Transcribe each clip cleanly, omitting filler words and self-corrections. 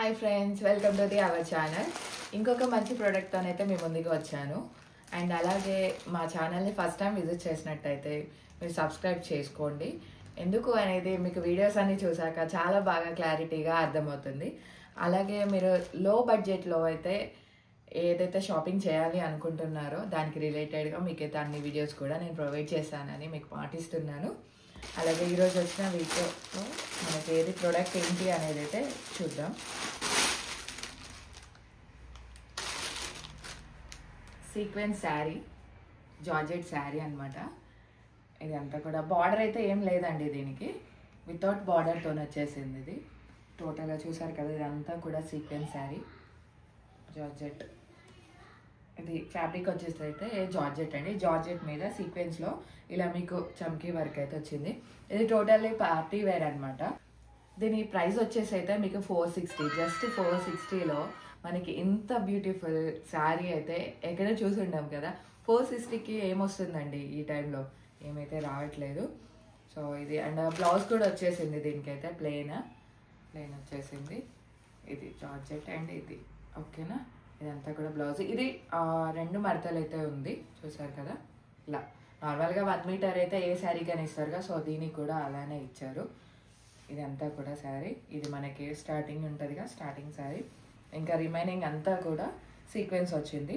Hi friends, welcome to the our channel. ఇంకొక మంచి ప్రోడక్ట్తోనైతే మీ ముందుకు వచ్చాను. అండ్ అలాగే మా ఛానల్ని ఫస్ట్ టైం విజిట్ చేసినట్టయితే మీరు సబ్స్క్రైబ్ చేసుకోండి. ఎందుకు అనేది మీకు వీడియోస్ అన్ని చూసాక చాలా బాగా క్లారిటీగా అర్థమవుతుంది. అలాగే మీరు లో బడ్జెట్లో అయితే ఏదైతే షాపింగ్ చేయాలి అనుకుంటున్నారో దానికి రిలేటెడ్గా మీకైతే అన్ని వీడియోస్ కూడా నేను ప్రొవైడ్ చేస్తానని మీకు మాటిస్తున్నాను. అలాగే ఈరోజు వచ్చిన వీడియోలో మనకి ఏది ప్రోడక్ట్ ఏంటి అనేది అయితే చూద్దాం. సీక్వెన్స్ శారీ, జార్జెట్ శారీ అనమాట. ఇదంతా కూడా బార్డర్ అయితే ఏం లేదండి, దీనికి వితౌట్ బార్డర్తో వచ్చేసింది. ఇది టోటల్గా చూసారు కదా, ఇదంతా కూడా సీక్వెన్స్ శారీ జార్జెట్. ఇది ఫ్యాబ్రిక్ వచ్చేసి అయితే జార్జెట్ అండి. జార్జెట్ మీద సీక్వెన్స్లో ఇలా మీకు చమ్కీ వర్క్ అయితే వచ్చింది. ఇది టోటల్లీ పార్టీ వేర్ అనమాట. దీని ప్రైస్ వచ్చేసి అయితే మీకు 460, జస్ట్ 460లో మనకి ఇంత బ్యూటిఫుల్ శారీ అయితే ఎక్కడ చూసి ఉండాం కదా. 460కి ఏమొస్తుందండి ఈ టైంలో, ఏమైతే రావట్లేదు. సో ఇది అండ్ బ్లౌజ్ కూడా వచ్చేసింది దీనికైతే ప్లెయిన్ వచ్చేసింది. ఇది జార్జెట్ అండ్ ఇది ఓకేనా. ఇదంతా కూడా బ్లౌజ్. ఇది 2 మడతలు అయితే ఉంది, చూసారు కదా. ఇలా నార్మల్గా 1 మీటర్ అయితే ఏ శారీకైనా ఇస్తారుగా, సో దీనికి కూడా అలానే ఇచ్చారు. ఇదంతా కూడా శారీ. ఇది మనకి స్టార్టింగ్ ఉంటుందిగా, స్టార్టింగ్ శారీ. ఇంకా రిమైనింగ్ అంతా కూడా సీక్వెన్స్ వచ్చింది.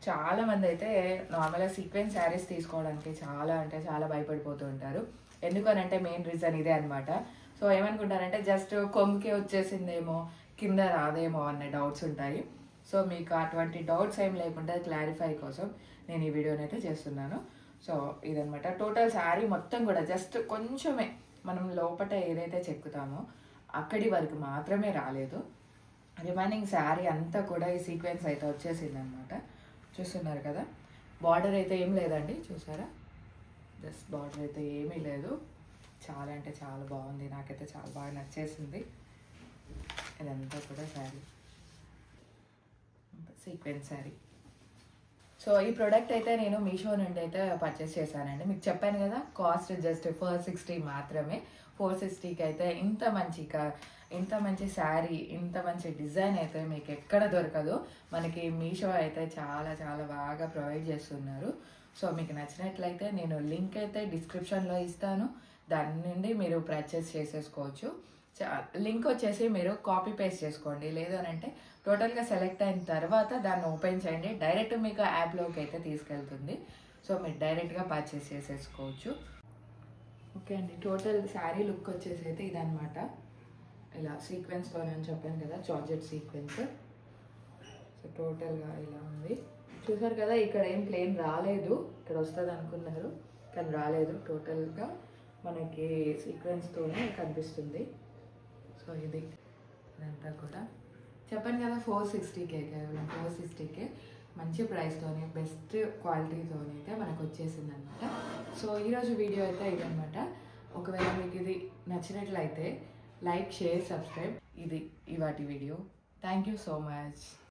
చాలామంది అయితే నార్మల్గా సీక్వెన్స్ శారీస్ తీసుకోవడానికి చాలా భయపడిపోతూ ఉంటారు. ఎందుకనంటే మెయిన్ రీజన్ ఇదే అనమాట. సో ఏమనుకుంటారంటే జస్ట్ కొమ్ముకే వచ్చేసిందేమో, కింద రాదేమో అనే డౌట్స్ ఉంటాయి. సో మీకు అటువంటి డౌట్స్ ఏం లేకుండా క్లారిఫై కోసం నేను ఈ వీడియోని అయితే చేస్తున్నాను. సో ఇదనమాట టోటల్ శారీ మొత్తం కూడా జస్ట్ కొంచెమే మనం లోపల ఏదైతే చెక్కుతామో అక్కడి వరకు మాత్రమే రాలేదు. రిమైనింగ్ శారీ అంతా కూడా ఈ సీక్వెన్స్ అయితే వచ్చేసింది అనమాట. చూస్తున్నారు కదా. బార్డర్ అయితే ఏం లేదండి, చూసారా. జస్ట్ బార్డర్ అయితే ఏమీ లేదు. చాలా అంటే చాలా బాగుంది, నాకైతే చాలా బాగా నచ్చేసింది. ఇదంతా కూడా శారీ సీక్వెన్స్ శారీ. సో ఈ ప్రోడక్ట్ అయితే నేను మీషో నుండి అయితే పర్చేస్ చేశానండి. మీకు చెప్పాను కదా, కాస్ట్ జస్ట్ 460 మాత్రమే. 460కి అయితే ఇంత మంచి శారీ, ఇంత మంచి డిజైన్ అయితే మీకు ఎక్కడ దొరకదు. మనకి మీషో అయితే చాలా బాగా ప్రొవైడ్ చేస్తున్నారు. సో మీకు నచ్చినట్లయితే నేను లింక్ అయితే డిస్క్రిప్షన్లో ఇస్తాను, దాని నుండి మీరు పర్చేస్ చేసేసుకోవచ్చు. లింక్ వచ్చేసి మీరు కాపీ పేస్ట్ చేసుకోండి, లేదు అని అంటే టోటల్గా సెలెక్ట్ అయిన తర్వాత దాన్ని ఓపెన్ చేయండి, డైరెక్ట్ మీకు యాప్లోకి అయితే తీసుకెళ్తుంది. సో మీరు డైరెక్ట్గా పర్చేస్ చేసేసుకోవచ్చు. ఓకే అండి, టోటల్ శారీ లుక్ వచ్చేసి అయితే ఇదనమాట. ఇలా సీక్వెన్స్తో నేను చెప్పాను కదా, జార్జెట్ సీక్వెన్స్. సో టోటల్గా ఇలా ఉంది, చూసారు కదా. ఇక్కడ ఏం ప్లేన్ రాలేదు, ఇక్కడ వస్తుంది అనుకున్నారు కానీ రాలేదు. టోటల్గా మనకి సీక్వెన్స్తోనే కనిపిస్తుంది. సో ఇదంతా కూడా చెప్పాను కదా, 460కే, కేవలం 460కే మంచి ప్రైస్తోని బెస్ట్ క్వాలిటీతోని అయితే మనకు వచ్చేసింది అనమాట. సో ఈరోజు వీడియో అయితే ఇదనమాట. ఒకవేళ మీకు ఇది నచ్చినట్లయితే లైక్, షేర్, సబ్స్క్రైబ్. ఇది ఇవాటి video. Thank you so much.